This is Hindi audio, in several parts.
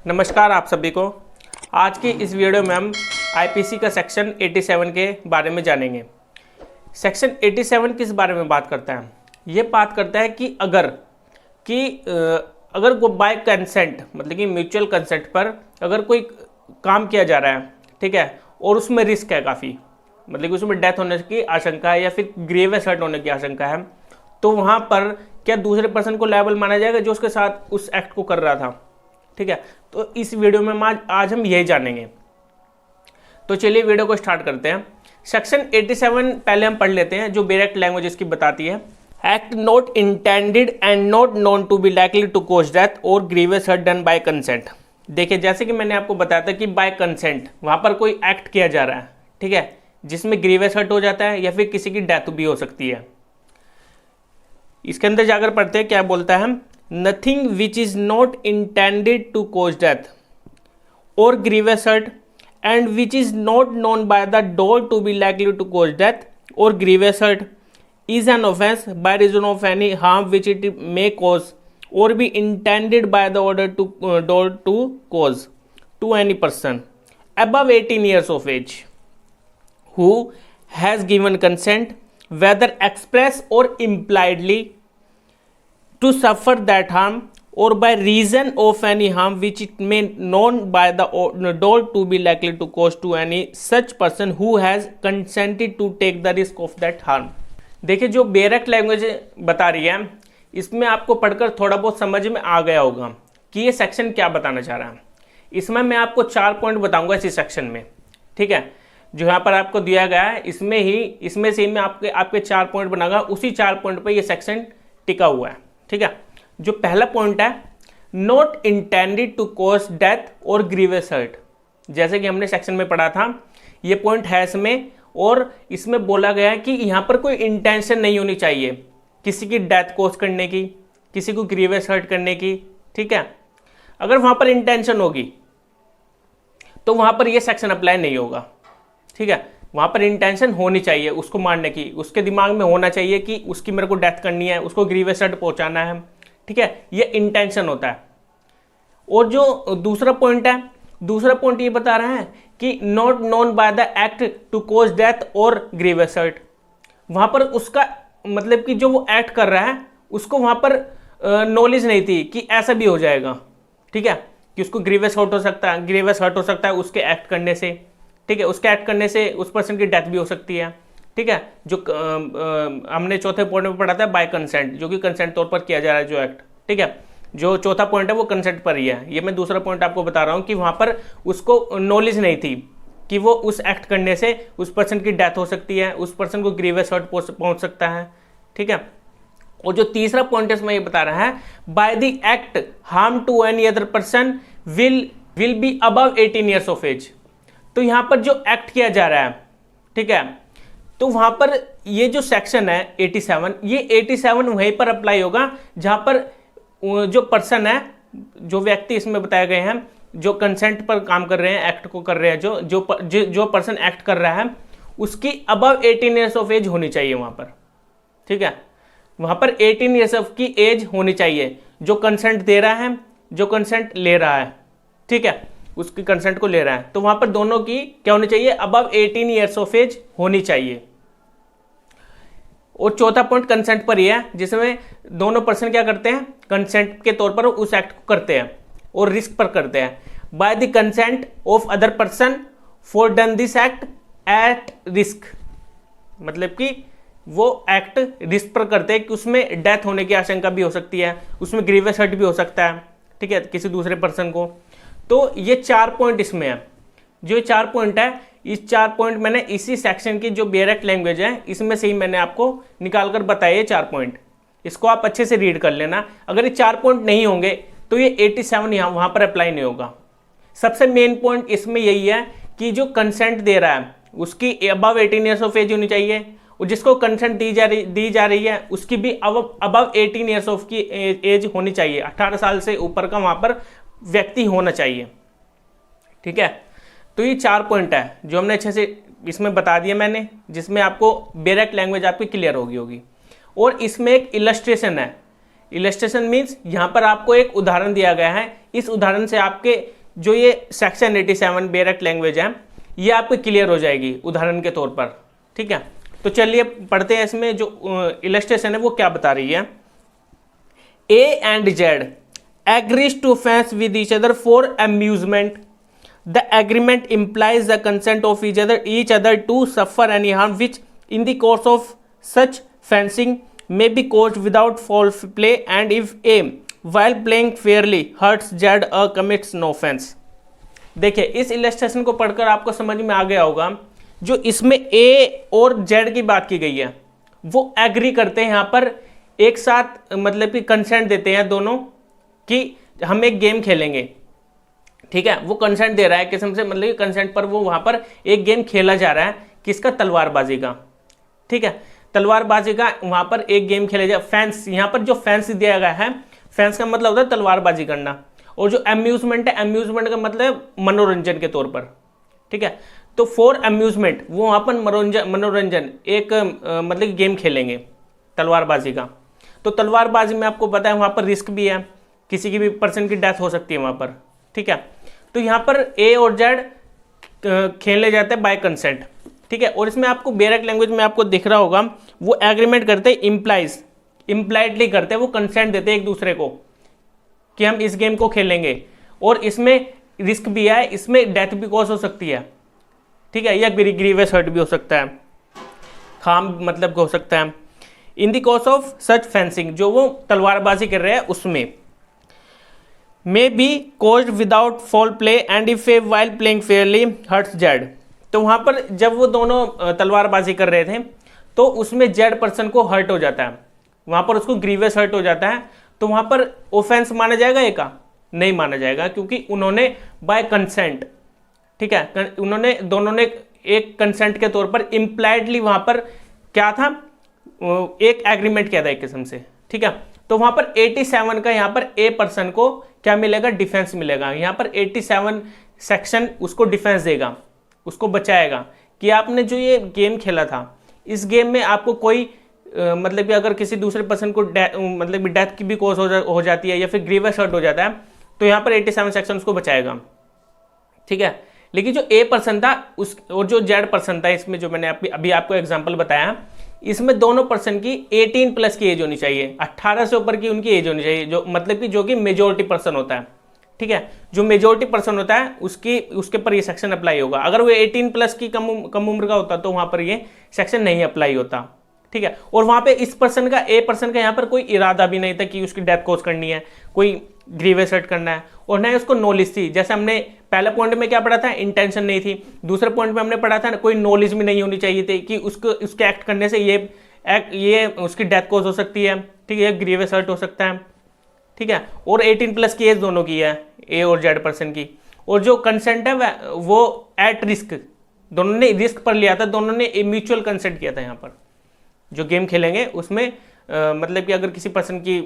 नमस्कार आप सभी को। आज की इस वीडियो में हम आईपीसी का सेक्शन 87 के बारे में जानेंगे। सेक्शन 87 किस बारे में बात करता है? ये बात करता है कि अगर बाय कंसेंट मतलब कि म्यूचुअल कंसेंट पर अगर कोई काम किया जा रहा है, ठीक है, और उसमें रिस्क है काफ़ी, मतलब कि उसमें डेथ होने की आशंका है या फिर ग्रेवियस हर्ट होने की आशंका है, तो वहाँ पर क्या दूसरे पर्सन को लायबल माना जाएगा जो उसके साथ उस एक्ट को कर रहा था? ठीक है, तो इस वीडियो में आज हम यही जानेंगे। तो चलिए वीडियो को स्टार्ट करते हैं। सेक्शन 87 पहले हम पढ़ लेते हैं, जो डायरेक्ट लैंग्वेज इसकी बताती है। Act not intended and not known to be likely to cause death और grievous hurt done by consent. देखिए, जैसे कि मैंने आपको बताया था कि बाय कंसेंट वहां पर कोई एक्ट किया जा रहा है, ठीक है, जिसमें ग्रीवियस हर्ट हो जाता है या फिर किसी की डेथ भी हो सकती है। इसके अंदर जाकर पढ़ते हैं क्या बोलता है। Nothing which is not intended to cause death और grievous hurt and which is not known by the doer to be likely to cause death और grievous hurt is an offense by reason of any harm which it may cause or be intended by the order to cause to any person above 18 years of age who has given consent whether express or impliedly to suffer that harm or by reason of any harm which it may known by the dole to be likely to cause to any such person who has consented to take the risk of that harm। देखिए, जो डायरेक्ट लैंग्वेज बता रही है इसमें आपको पढ़कर थोड़ा बहुत समझ में आ गया होगा कि ये सेक्शन क्या बताना चाह रहा है। इसमें मैं आपको 4 पॉइंट बताऊंगा इसी सेक्शन में, ठीक है, जो यहाँ पर आपको दिया गया है इसमें से मैं आपके 4 पॉइंट बनाऊंगा। उसी 4 पॉइंट पे ये सेक्शन टिका हुआ है, ठीक है। जो पहला पॉइंट है, not intended to cause death और ग्रीवियस हर्ट, जैसे कि हमने सेक्शन में पढ़ा था, ये पॉइंट है इसमें। और इसमें बोला गया है कि यहां पर कोई इंटेंशन नहीं होनी चाहिए किसी की डेथ कॉज करने की, किसी को ग्रीवियस हर्ट करने की, ठीक है। अगर वहां पर इंटेंशन होगी तो वहां पर यह सेक्शन अप्लाई नहीं होगा, ठीक है। वहां पर इंटेंशन होनी चाहिए उसको मारने की, उसके दिमाग में होना चाहिए कि उसकी मेरे को डेथ करनी है, उसको ग्रीवियस हर्ट पहुंचाना है, ठीक है, यह इंटेंशन होता है। और जो दूसरा पॉइंट ये बता रहा है कि not known by the act to cause death और ग्रीवियस हर्ट, वहां पर उसका मतलब कि जो वो एक्ट कर रहा है उसको वहां पर नॉलेज नहीं थी कि ऐसा भी हो जाएगा, ठीक है, कि उसको ग्रीवियस हर्ट हो सकता है उसके एक्ट करने से, ठीक है, उसके एक्ट करने से उस पर्सन की डेथ भी हो सकती है, ठीक है। जो हमने चौथे पॉइंट में पढ़ा था बाय कंसेंट, जो कि कंसेंट तौर पर किया जा रहा है जो एक्ट, ठीक है। जो चौथा पॉइंट है वो कंसेंट पर ही है। ये मैं दूसरा पॉइंट आपको बता रहा हूं कि वहां पर उसको नॉलेज नहीं थी कि वो उस एक्ट करने से उस पर्सन की डेथ हो सकती है, उस पर्सन को ग्रीवियस हर्ट पहुंच सकता है, ठीक है। और जो तीसरा पॉइंट इसमें ये बता रहा है, by the act harm to any other person will be above 18 years of age. तो यहां पर जो एक्ट किया जा रहा है, ठीक है, तो वहां पर ये जो सेक्शन है 87, ये 87 वहीं पर अप्लाई होगा जहां पर जो पर्सन है, जो व्यक्ति इसमें बताए गए हैं, जो कंसेंट पर काम कर रहे हैं, एक्ट को कर रहे हैं, जो पर्सन एक्ट कर रहा है उसकी अबव 18 ईयर्स ऑफ एज होनी चाहिए वहां पर, ठीक है। वहां पर 18 ईयर्स ऑफ की एज होनी चाहिए जो कंसेंट दे रहा है, जो कंसेंट ले रहा है, ठीक है, उसकी कंसेंट को ले रहा है। तो वहां पर दोनों की क्या होनी चाहिए? अबव 18 ईयर्स ऑफ एज होनी चाहिए। और चौथा पॉइंट कंसेंट पर ही है, जिसमें दोनों पर्सन क्या करते हैं, कंसेंट के तौर पर उस एक्ट को करते हैं और रिस्क पर करते हैं। By the consent of other person for done this act at risk, मतलब कि वो एक्ट रिस्क पर करते हैं कि उसमें डेथ होने की आशंका भी हो सकती है, उसमें ग्रीवियस हर्ट भी हो सकता है, ठीक है, किसी दूसरे पर्सन को। तो ये 4 पॉइंट इसमें है। जो 4 पॉइंट है, इस 4 पॉइंट मैंने इसी सेक्शन की जो डायरेक्ट लैंग्वेज है इसमें से ही मैंने आपको निकालकर बताया ये 4 पॉइंट। इसको आप अच्छे से रीड कर लेना। अगर ये 4 पॉइंट नहीं होंगे तो ये 87 यहाँ वहां पर अप्लाई नहीं होगा। सबसे मेन पॉइंट इसमें यही है कि जो कंसेंट दे रहा है उसकी अबव 18 ईयर्स ऑफ एज होनी चाहिए, और जिसको कंसेंट दी जा रही है उसकी भी अबव 18 ईयर्स ऑफ की एज होनी चाहिए। 18 साल से ऊपर का वहां पर व्यक्ति होना चाहिए, ठीक है। तो ये 4 पॉइंट है जो हमने अच्छे से इसमें बता दिया मैंने, जिसमें आपको डायरेक्ट लैंग्वेज आपकी क्लियर होगी। और इसमें एक इलस्ट्रेशन है। इलस्ट्रेशन मीन्स यहाँ पर आपको एक उदाहरण दिया गया है इस उदाहरण से आपके जो ये सेक्शन 87 बेयर एक्ट लैंग्वेज है ये आपको क्लियर हो जाएगी उदाहरण के तौर पर। ठीक है, तो चलिए पढ़ते हैं इसमें जो इलस्ट्रेशन है वो क्या बता रही है। A and Z agrees to fence with each other for amusement. The agreement implies the consent of each other to suffer any harm which in the course of such fencing may be caused without foul play, and if A while playing fairly hurts Z or commits no offense। देखिए इस इलस्ट्रेशन को पढ़कर आपको समझ में आ गया होगा जो इसमें A और Z की बात की गई है वो एग्री करते हैं यहाँ पर एक साथ, मतलब कि कंसेंट देते हैं दोनों कि हम एक गेम खेलेंगे। ठीक है, वो कंसेंट दे रहा है किस्म से, मतलब कंसेंट पर वो वहां पर एक गेम खेला जा रहा है किसका, तलवारबाजी का। ठीक है, तलवारबाजी का वहां पर एक गेम खेला जाए। फैंस, यहाँ पर जो फैंस दिया गया है, फैंस का मतलब होता है तलवारबाजी करना, और जो अम्यूजमेंट है, अम्यूजमेंट का मतलब मनोरंजन के तौर पर। ठीक है, तो फॉर अम्यूजमेंट वो वहां पर मनोरंजन एक मतलब गेम खेलेंगे तलवारबाजी का। तो तलवारबाजी में आपको पता है वहां पर रिस्क भी है, किसी की भी पर्सन की डेथ हो सकती है वहां पर। ठीक है, तो यहाँ पर ए और जेड खेलने जाते हैं बाय कंसेंट। ठीक है, और इसमें आपको बेयर एक्ट लैंग्वेज में आपको दिख रहा होगा वो एग्रीमेंट करते हैं, इम्प्लाइडली करते हैं, वो कंसेंट देते हैं एक दूसरे को कि हम इस गेम को खेलेंगे, और इसमें रिस्क भी है, इसमें डेथ भी कॉज हो सकती है। ठीक है, या ग्रीवियस हर्ट भी हो सकता है, हार्म मतलब हो सकता है in the course of such fencing, जो वो तलवारबाजी कर रहे हैं उसमें। May be caused without foul play and if A while playing fairly hurts Z. तो वहां पर जब वो दोनों तलवारबाजी कर रहे थे तो उसमें जेड पर्सन को हर्ट हो जाता है, वहां पर उसको ग्रीवियस हर्ट हो जाता है, तो वहां पर ऑफेंस माना जाएगा ए का, नहीं माना जाएगा, क्योंकि उन्होंने बाय कंसेंट, ठीक है, उन्होंने दोनों ने एक कंसेंट के तौर पर इम्प्लाइडली वहां पर क्या था, एक एग्रीमेंट किया था एक किस्म से। ठीक है, तो वहां पर 87 का यहाँ पर ए पर्सन को क्या मिलेगा, डिफेंस मिलेगा। यहाँ पर 87 सेक्शन उसको डिफेंस देगा, उसको बचाएगा कि आपने जो ये गेम खेला था इस गेम में आपको कोई मतलब कि अगर किसी दूसरे पर्सन को मतलब डेथ की भी कॉज हो जाती है या फिर ग्रीवियस हर्ट हो जाता है तो यहाँ पर 87 सेक्शन उसको बचाएगा। ठीक है, लेकिन जो ए पर्सन था उस और जो जेड पर्सन था, इसमें जो मैंने अभी आपको एग्जांपल बताया, इसमें दोनों पर्सन की 18 प्लस की एज होनी चाहिए, 18 से ऊपर की उनकी एज होनी चाहिए, जो मतलब कि जो कि मेजोरिटी पर्सन होता है। ठीक है, जो मेजोरिटी पर्सन होता है उसके पर ये सेक्शन अप्लाई होगा। अगर वो 18 प्लस की कम उम्र का होता तो वहां पर ये सेक्शन नहीं अप्लाई होता। ठीक है, और वहां पे इस पर्सन का, ए पर्सन का यहाँ पर कोई इरादा भी नहीं था कि उसकी डेथ कॉज करनी है, कोई ग्रीवियस हर्ट करना है, और न उसको नॉलेज थी। जैसे हमने पहले पॉइंट में क्या पढ़ा था, इंटेंशन नहीं थी। दूसरे पॉइंट में हमने पढ़ा था कोई नॉलेज भी नहीं होनी चाहिए थी कि उसके एक्ट करने से ये उसकी डेथ कॉज हो सकती है। ठीक है, ग्रीवियस हर्ट हो सकता है। ठीक है, और 18 प्लस की एज दोनों की है, ए और जेड पर्सन की, और जो कंसेंट है वो एट रिस्क, दोनों ने रिस्क पर लिया था, दोनों ने म्यूचुअल कंसेंट किया था। यहाँ पर जो गेम खेलेंगे उसमें मतलब कि अगर किसी पर्सन की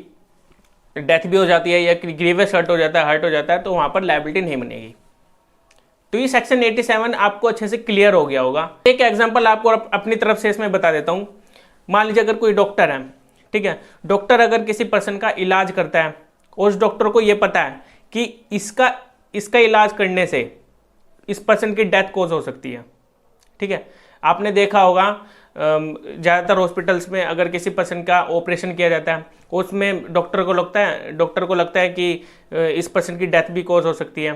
डेथ भी हो जाती है या ग्रीवियस हर्ट हो जाता है तो वहां पर लायबिलिटी नहीं बनेगी। तो ये सेक्शन 87 आपको अच्छे से क्लियर हो गया होगा। एक एग्जांपल आपको अपनी तरफ से इसमें बता देता हूं। मान लीजिए अगर कोई डॉक्टर है, ठीक है, डॉक्टर अगर किसी पर्सन का इलाज करता है और उस डॉक्टर को ये पता है कि इसका इलाज करने से इस पर्सन की डेथ कॉज हो सकती है। ठीक है, आपने देखा होगा ज़्यादातर हॉस्पिटल्स में अगर किसी पर्सन का ऑपरेशन किया जाता है उसमें डॉक्टर को लगता है कि इस पर्सन की डेथ भी कॉज हो सकती है।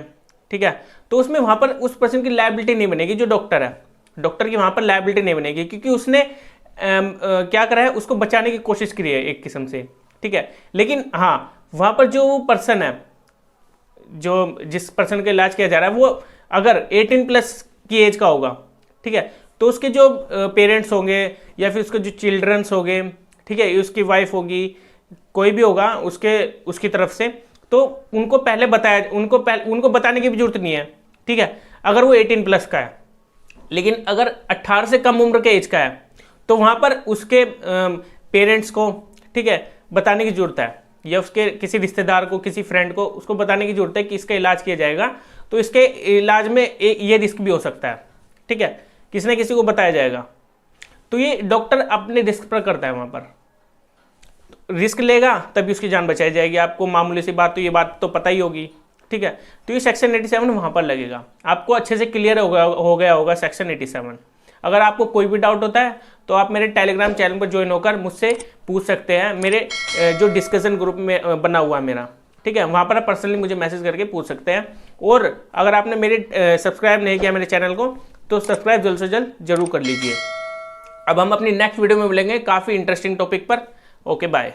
ठीक है, तो उसमें वहाँ पर उस पर्सन की लायबिलिटी नहीं बनेगी। जो डॉक्टर है, डॉक्टर की वहाँ पर लायबिलिटी नहीं बनेगी, क्योंकि उसने क्या करा है, उसको बचाने की कोशिश करी है एक किस्म से। ठीक है, लेकिन हाँ, वहाँ पर जो पर्सन है, जो जिस पर्सन का इलाज किया जा रहा है, वो अगर 18 प्लस की एज का होगा, ठीक है, तो उसके जो पेरेंट्स होंगे या फिर उसके जो चिल्ड्रंस होंगे, ठीक है, उसकी वाइफ होगी, कोई भी होगा उसकी तरफ से, तो उनको पहले उनको बताने की भी जरूरत नहीं है। ठीक है, अगर वो 18 प्लस का है, लेकिन अगर 18 से कम उम्र के एज का है तो वहां पर उसके पेरेंट्स को, ठीक है, बताने की जरूरत है, या उसके किसी रिश्तेदार को, किसी फ्रेंड को उसको बताने की जरूरत है कि इसका इलाज किया जाएगा, तो इसके इलाज में ये रिस्क भी हो सकता है। ठीक है, किसी न किसी को बताया जाएगा। तो ये डॉक्टर अपने रिस्क पर करता है, वहां पर रिस्क लेगा तभी उसकी जान बचाई जाएगी। आपको मामूली सी बात, तो ये बात तो पता ही होगी। ठीक है। तो ये सेक्शन 87 वहाँ पर लगेगा। आपको अच्छे से क्लियर हो गया होगा सेक्शन 87। अगर आपको कोई भी डाउट होता है तो आप मेरे टेलीग्राम चैनल पर ज्वाइन होकर मुझसे पूछ सकते हैं, मेरे जो डिस्कशन ग्रुप में बना हुआ है मेरा, ठीक है, वहाँ पर आप पर्सनली मुझे मैसेज करके पूछ सकते हैं। और अगर आपने मेरे सब्सक्राइब नहीं किया मेरे चैनल को तो सब्सक्राइब जल्द से जल्द जरूर कर लीजिए। अब हम अपनी नेक्स्ट वीडियो में मिलेंगे काफ़ी इंटरेस्टिंग टॉपिक पर। Okay bye.